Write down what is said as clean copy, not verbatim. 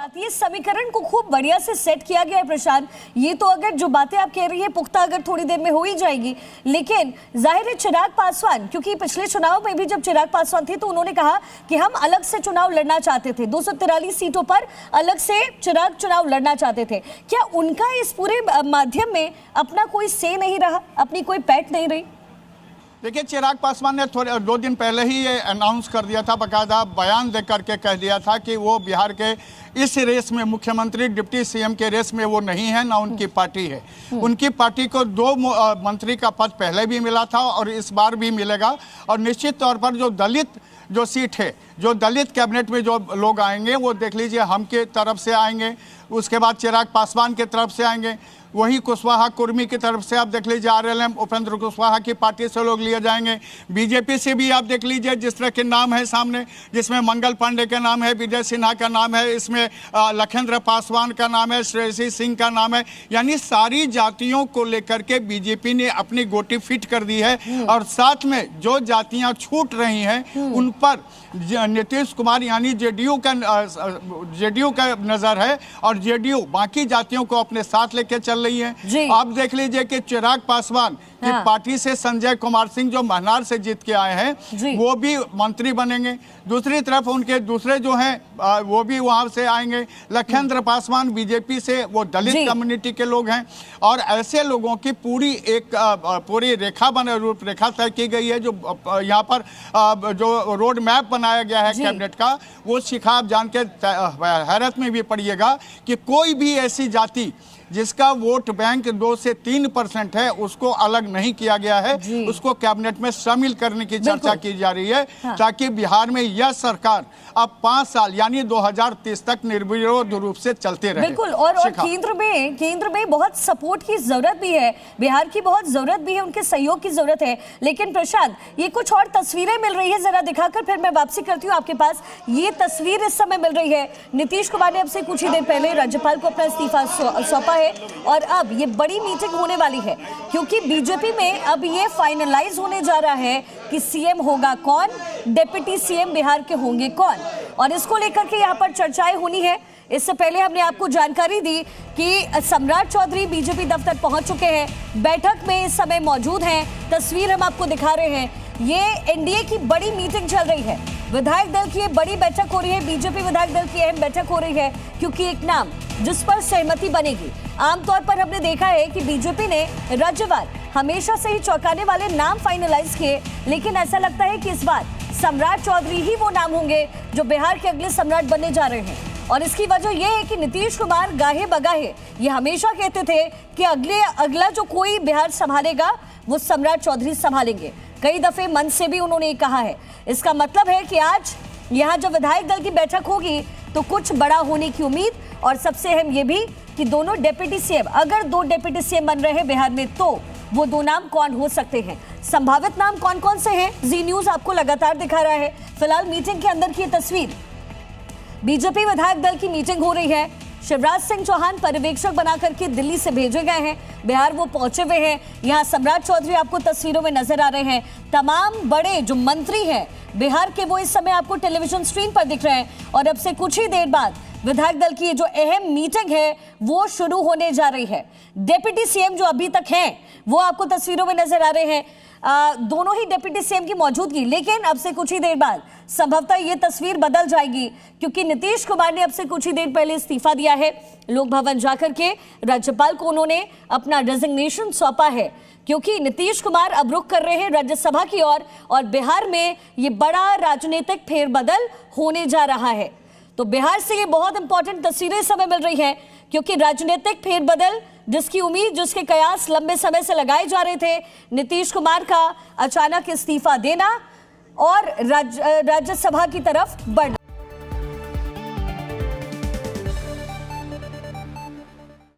जातीय समीकरण को खूब बढ़िया से सेट किया गया है प्रशांत। ये तो अगर जो बातें आप कह रही है पुख्ता अगर थोड़ी देर में हो ही जाएगी, लेकिन जाहिर है चिराग पासवान, क्योंकि पिछले चुनाव में भी जब चिराग पासवान थे तो उन्होंने कहा कि हम अलग से चुनाव लड़ना चाहते थे, 243 सीटों पर अलग से चिराग चुनाव लड़ना चाहते थे। क्या उनका इस पूरे माध्यम में अपना कोई से नहीं रहा, अपनी कोई पैठ नहीं रही? देखिए, चिराग पासवान ने थोड़े 2 दिन पहले ही ये अनाउंस कर दिया था, बाकायदा बयान दे करके कह दिया था कि वो बिहार के इस रेस में, मुख्यमंत्री डिप्टी सीएम के रेस में वो नहीं है, ना उनकी पार्टी है। उनकी पार्टी को 2 मंत्री का पद पहले भी मिला था और इस बार भी मिलेगा। और निश्चित तौर पर जो दलित जो सीट है, जो दलित कैबिनेट में जो लोग आएंगे वो देख लीजिए हम के तरफ से आएंगे, उसके बाद चिराग पासवान की तरफ से आएंगे, वही कुशवाहा कुर्मी की तरफ से आप देख लीजिए आरएलएम उपेंद्र कुशवाहा की पार्टी से लोग लिए जाएंगे। बीजेपी से भी आप देख लीजिए जिस तरह के नाम है सामने, जिसमें मंगल पांडे का नाम है, विजय सिन्हा का नाम है, इसमें लखेंद्र पासवान का नाम है, श्रेयसी सिंह का नाम है। यानी सारी जातियों को लेकर के बीजेपी ने अपनी गोटी फिट कर दी है। और साथ में जो जातियां छूट रही हैं उन पर नीतीश कुमार यानी जेडीयू का नजर है और जेडीयू बाकी जातियों को अपने साथ लेके चल रही है। आप देख लीजिए कि चिराग पासवान की पार्टी से संजय कुमार सिंह जो महनार से जीत के आए हैं वो भी मंत्री बनेंगे। दूसरी तरफ उनके दूसरे जो हैं वो भी वहां से आएंगे। लखेंद्र पासवान बीजेपी से, वो दलित कम्युनिटी के लोग हैं। और ऐसे लोगों की पूरी रूपरेखा तय की गई है। जो यहाँ पर जो रोड मैप बनाया गया है कैबिनेट का, वो शिखा आप जान के हैरत में भी पड़िएगा कि कोई भी ऐसी जाति जिसका वोट बैंक 2 से 3% है उसको अलग नहीं किया गया है, उसको कैबिनेट में शामिल करने की चर्चा की जा रही है। ताकि बिहार में यह सरकार अब 5 साल यानी 2030 तक निर्विरोध रूप से चलते रहे। बिल्कुल। और केंद्र में बहुत सपोर्ट की जरूरत भी है, बिहार की बहुत जरूरत भी है, उनके सहयोग की जरूरत है। लेकिन प्रशांत, ये कुछ और तस्वीरें मिल रही है, जरा दिखाकर फिर मैं वापसी करती हूँ आपके पास। ये तस्वीर इस समय मिल रही है, नीतीश कुमार ने अब से कुछ ही देर पहले राज्यपाल को अपना इस्तीफा सौंपा है और अब ये बड़ी मीटिंग होने वाली है, क्योंकि बीजेपी में अब ये फाइनलाइज होने जा रहा है कि सीएम होगा कौन, डिप्टी सीएम बिहार के होंगे कौन, और इसको लेकर के यहाँ पर चर्चाएं होनी है। इससे पहले हमने आपको जानकारी दी कि सम्राट चौधरी बीजेपी दफ्तर पहुंच चुके हैं, बैठक में इस समय मौजूद हैं। तस्वीर हम आपको दिखा रहे हैं, ये एनडीए की बड़ी मीटिंग चल रही है, विधायक दल की बड़ी बैठक हो रही है, बीजेपी विधायक दल की अहम बैठक हो रही है, क्योंकि एक नाम जिस पर सहमति बनेगी। आमतौर पर हमने देखा है कि बीजेपी ने राज्यवार हमेशा से ही चौंकाने वाले नाम फाइनलाइज किए, लेकिन ऐसा लगता है कि इस बार सम्राट चौधरी ही वो नाम होंगे जो बिहार के अगले सम्राट बनने जा रहे हैं। और इसकी वजह यह है कि नीतीश कुमार गाहे बगाहे ये हमेशा कहते थे कि अगला जो कोई बिहार संभालेगा वो सम्राट चौधरी संभालेंगे। कई दफे मन से भी उन्होंने कहा है। इसका मतलब है कि आज यहाँ जब विधायक दल की बैठक होगी तो कुछ बड़ा होने की उम्मीद, और सबसे अहम ये भी कि दोनों डिप्टी सीएम, अगर 2 डिप्टी सीएम बन रहे हैं बिहार में, तो वो 2 नाम कौन हो सकते हैं, संभावित नाम कौन कौन से हैं, जी न्यूज आपको लगातार दिखा रहा है। फिलहाल मीटिंग के अंदर की तस्वीर, बीजेपी विधायक दल की मीटिंग हो रही है। शिवराज सिंह चौहान पर्यवेक्षक बना करके दिल्ली से भेजे गए हैं, बिहार वो पहुंचे हुए हैं। यहाँ सम्राट चौधरी आपको तस्वीरों में नजर आ रहे हैं। तमाम बड़े जो मंत्री हैं बिहार के वो इस समय आपको टेलीविजन स्क्रीन पर दिख रहे हैं। और अब से कुछ ही देर बाद विधायक दल की जो अहम मीटिंग है वो शुरू होने जा रही है। डिप्टी सीएम जो अभी तक हैं वो आपको तस्वीरों में नजर आ रहे हैं, दोनों ही डिप्टी सीएम की मौजूदगी। लेकिन अब से कुछ ही देर बाद संभवतः ये तस्वीर बदल जाएगी, क्योंकि नीतीश कुमार ने अब से कुछ ही देर पहले इस्तीफा दिया है। लोक भवन जाकर के राज्यपाल को उन्होंने अपना रेजिग्नेशन सौंपा है, क्योंकि नीतीश कुमार अब रुख कर रहे हैं राज्यसभा की ओर और बिहार में ये बड़ा राजनीतिक फेरबदल होने जा रहा है। तो बिहार से ये बहुत इंपॉर्टेंट तस्वीरें समय मिल रही हैं, क्योंकि राजनीतिक फेरबदल जिसकी उम्मीद, जिसके कयास लंबे समय से लगाए जा रहे थे, नीतीश कुमार का अचानक इस्तीफा देना और राज्यसभा की तरफ बढ़ना।